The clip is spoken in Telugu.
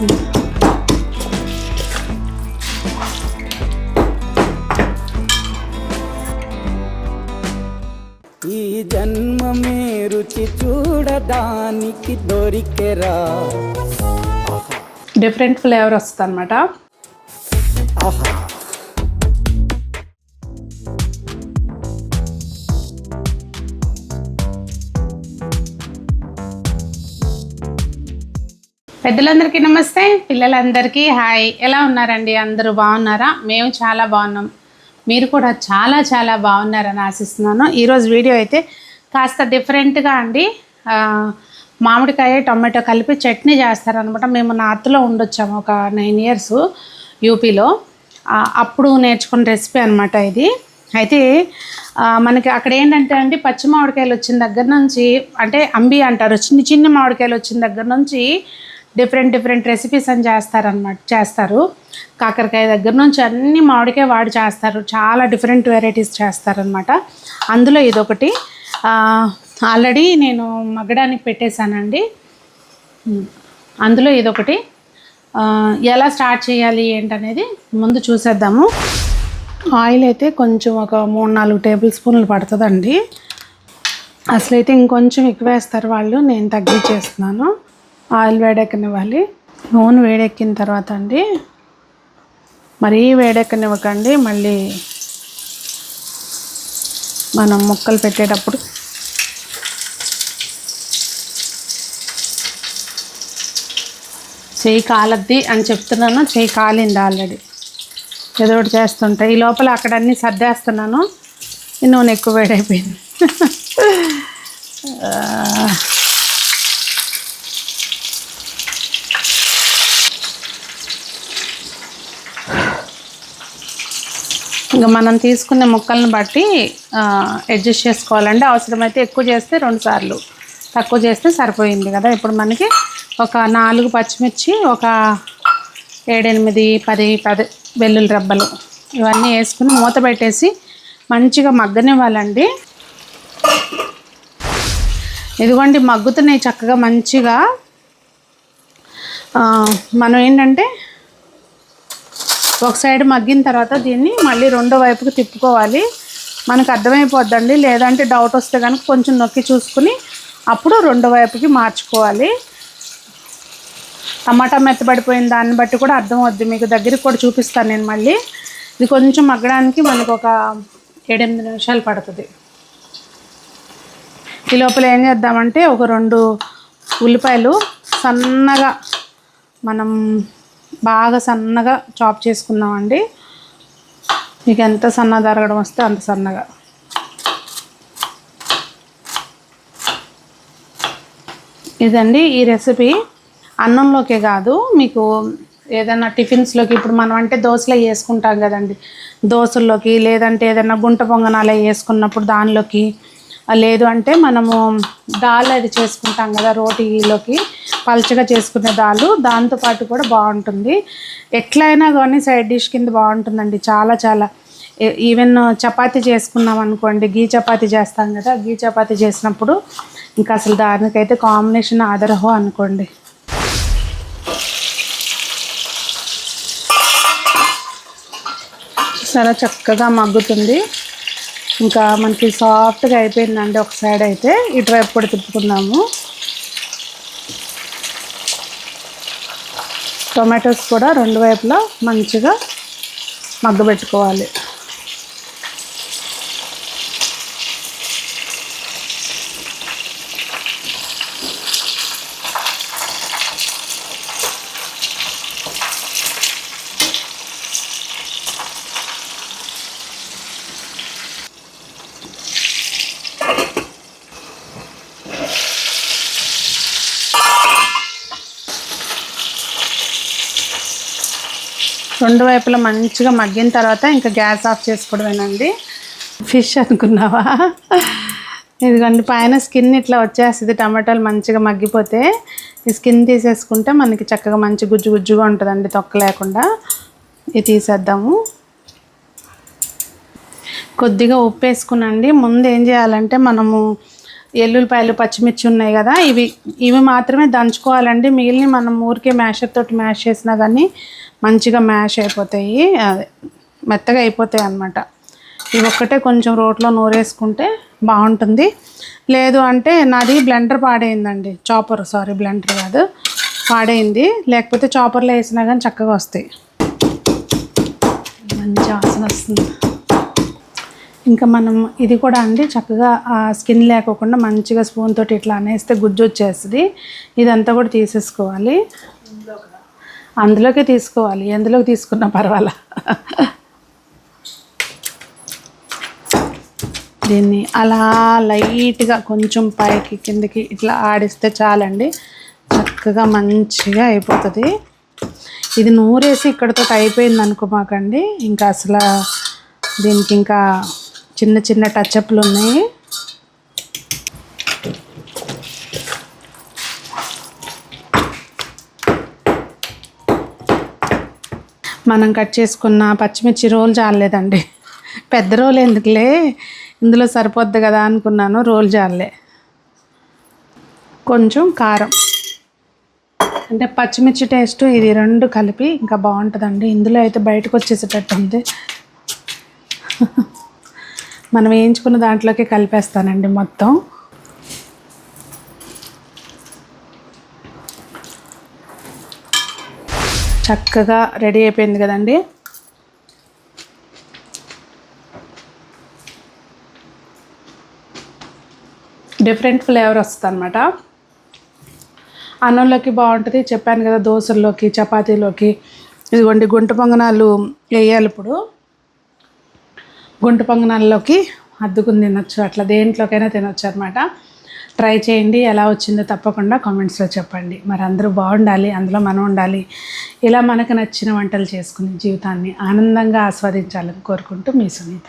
ఈ జన్మమే రుచి చూడడానికి దొరికెరా. డిఫరెంట్ ఫ్లేవర్ వస్తుంది అనమాట. పెద్దలందరికీ నమస్తే, పిల్లలందరికీ హాయ్. ఎలా ఉన్నారండి? అందరూ బాగున్నారా? మేము చాలా బాగున్నాం. మీరు కూడా చాలా చాలా బాగున్నారని ఆశిస్తున్నాను. ఈరోజు వీడియో అయితే కాస్త డిఫరెంట్గా అండి. మామిడికాయ టొమాటో కలిపి చట్నీ చేస్తారనమాట. మేము నార్త్లో ఉండొచ్చాము ఒక 9 years యూపీలో. అప్పుడు నేర్చుకున్న రెసిపీ అనమాట ఇది. అయితే మనకి అక్కడ ఏంటంటే అండి, పచ్చి మామిడికాయలు వచ్చిన దగ్గర నుంచి, అంటే అంబి అంటారు, చిన్న చిన్న మామిడికాయలు వచ్చిన దగ్గర నుంచి డిఫరెంట్ రెసిపీస్ అని చేస్తారు. కాకరకాయ దగ్గర నుంచి అన్ని మామిడికాయ వాడి చేస్తారు. చాలా డిఫరెంట్ వెరైటీస్ చేస్తారనమాట. అందులో ఇదొకటి. ఆల్రెడీ నేను మగ్గడానికి పెట్టేశానండి. అందులో ఇదొకటి. ఎలా స్టార్ట్ చేయాలి ఏంటనేది ముందు చూసేద్దాము. ఆయిల్ అయితే కొంచెం ఒక 3-4 టేబుల్ స్పూన్లు పడుతుందండి. అసలైతే ఇంకొంచెం ఎక్కువ వేస్తారు వాళ్ళు, నేను తగ్గించేస్తున్నాను. ఆయిల్ వేడెక్కనివ్వాలి. నూనె వేడెక్కిన తర్వాత అండి, మరీ వేడెక్కనివ్వకండి, మళ్ళీ మనం ముక్కలు పెట్టేటప్పుడు చెయ్యి కాలద్ది అని చెప్తున్నాను. చెయ్యి కాలింది ఆల్రెడీ, ఏదో ఒకటి చేస్తుంటా. ఈ లోపల అక్కడ అన్నీ సర్దేస్తున్నాను. ఈ నూనె ఎక్కువ వేడైపోయింది. ఇంకా మనం తీసుకునే ముక్కలను బట్టి అడ్జస్ట్ చేసుకోవాలండి. అవసరమైతే ఎక్కువ చేస్తే 2 సార్లు, తక్కువ చేస్తే సరిపోయింది కదా. ఇప్పుడు మనకి ఒక 4 పచ్చిమిర్చి, ఒక 7, 8, 10 వెల్లుల్లి రెబ్బలు ఇవన్నీ వేసుకుని మూత పెట్టేసి మంచిగా మగ్గనివ్వాలండి. ఇదిగోండి మగ్గుతున్నాయి చక్కగా మంచిగా. మనం ఏంటంటే ఒక సైడ్ మగ్గిన తర్వాత దీన్ని మళ్ళీ రెండో వైపుకి తిప్పుకోవాలి. మనకు అర్థమైపోద్దండి. లేదంటే డౌట్ వస్తే కనుక కొంచెం నొక్కి చూసుకుని అప్పుడు రెండో వైపుకి మార్చుకోవాలి. టమాటా మెత్తబడిపోయిన దాన్ని బట్టి కూడా అర్థమవుద్ది మీకు. దగ్గరికి కూడా చూపిస్తాను నేను మళ్ళీ. ఇది కొంచెం మగ్గడానికి మనకు ఒక 7-8 నిమిషాలు పడుతుంది. ఈ లోపల ఏం చేద్దామంటే ఒక 2 ఉల్లిపాయలు సన్నగా, మనం బాగా సన్నగా చాప్ చేసుకుందామండి. మీకు ఎంత సన్నగా తరగడం వస్తే అంత సన్నగా. ఇదండి ఈ రెసిపీ. అన్నంలోకే కాదు, మీకు ఏదైనా టిఫిన్స్లోకి, ఇప్పుడు మనం అంటే దోశలు వేసుకుంటాం కదండి, దోశల్లోకి, లేదంటే ఏదైనా గుంట పొంగనాలు వేసుకున్నప్పుడు దానిలోకి, లేదు అంటే మనము దాల్ అది చేసుకుంటాం కదా రోటీలోకి, పల్చగా చేసుకునే దాలు, దాంతోపాటు కూడా బాగుంటుంది. ఎట్లయినా కానీ సైడ్ డిష్ కింద బాగుంటుందండి. చాలా చాలా. ఈవెన్ చపాతీ చేసుకున్నాం అనుకోండి, గీ చపాతీ చేస్తాం కదా, గీ చపాతీ చేసినప్పుడు ఇంకా అసలు దానికైతే కాంబినేషన్ ఆదరహో అనుకోండి. చాలా చక్కగా మగ్గుతుంది. ఇంకా మనకి సాఫ్ట్గా అయిపోయిందండి. ఒక సైడ్ అయితే ఇటువైపు కూడా తిప్పుకుందాము. టొమాటోస్ కూడా 2 వైపులా మంచిగా మగ్గబెట్టుకోవాలి. రెండు వైపులా మంచిగా మగ్గిన తర్వాత ఇంకా గ్యాస్ ఆఫ్ చేసుకోవడమేనండి. ఫిష్ అనుకున్నావా? ఇదిగోండి పైన స్కిన్ ఇట్లా వచ్చేస్తుంది. టమాటాలు మంచిగా మగ్గిపోతే ఈ స్కిన్ తీసేసుకుంటే మనకి చక్కగా మంచి గుజ్జు గుజ్జుగా ఉంటుందండి, తొక్క లేకుండా. ఇది తీసేద్దాము. కొద్దిగా ఉప్పు వేసుకునండి. ముందు ఏం చేయాలంటే మనము ఎల్లుల్లిపాయలు పచ్చిమిర్చి ఉన్నాయి కదా, ఇవి మాత్రమే దంచుకోవాలండి. మిగిలిన మనం ఊరికే మ్యాషర్ తోటి మ్యాష్ చేసినా కానీ మంచిగా మ్యాష్ అయిపోతాయి, అదే మెత్తగా అయిపోతాయి అన్నమాట. ఇవి ఒక్కటే కొంచెం రోట్లో నూరేసుకుంటే బాగుంటుంది. లేదు అంటే నాది బ్లెండర్ పాడైందండి, బ్లెండర్ కాదు పాడైంది. లేకపోతే చాపర్లో వేసినా కానీ చక్కగా వస్తాయి. మంచి వాసన వస్తుంది. ఇంకా మనం ఇది కూడా అండి చక్కగా ఆ స్కిన్ లేకోకుండా మంచిగా స్పూన్ తోటి ఇట్లా అనేస్తే గుజ్జు వచ్చేస్తుంది. ఇదంతా కూడా తీసేసుకోవాలి, అందులోకి తీసుకోవాలి, ఎందులోకి తీసుకున్నా పర్వాలా. దీన్ని అలా లైట్గా కొంచెం పైకి కిందకి ఇట్లా ఆడిస్తే చాలండి, చక్కగా మంచిగా అయిపోతుంది. ఇది నూరేసి ఇక్కడతో అయిపోయింది అనుకోమాకండి, ఇంకా అసలు దీనికి ఇంకా చిన్న చిన్న టచ్అప్లు ఉన్నాయి. మనం కట్ చేసుకున్న పచ్చిమిర్చి రోల్ చాలేదండి, పెద్ద రోల్ ఎందుకులే ఇందులో సరిపోద్ది కదా అనుకున్నాను, రోల్ చాలే. కొంచెం కారం అంటే పచ్చిమిర్చి టేస్ట్ ఇది రెండు కలిపి ఇంకా బాగుంటుందండి. ఇందులో అయితే బయటకు వచ్చేసేటట్టు ఉంది. మనం వేయించుకున్న దాంట్లోకి కలిపేస్తానండి మొత్తం. చక్కగా రెడీ అయిపోయింది కదండి. డిఫరెంట్ ఫ్లేవర్ వస్తుంది అన్నమాట. అన్నంలోకి బాగుంటుంది, చెప్పాను కదా, దోశల్లోకి చపాతీలోకి. ఇదిగోండి గుంట పొంగనాలు వేయాలి ఇప్పుడు. గుంట పొంగనాల్లోకి అద్దుకుని తినొచ్చు, అట్లా దేంట్లోకైనా తినొచ్చు అనమాట. ట్రై చేయండి, ఎలా వచ్చిందో తప్పకుండా కామెంట్స్లో చెప్పండి. మరి అందరూ బాగుండాలి, అందులో మనం ఉండాలి. ఇలా మనకు నచ్చిన వంటలు చేసుకుని జీవితాన్ని ఆనందంగా ఆస్వాదించాలని కోరుకుంటూ మీ సునీత.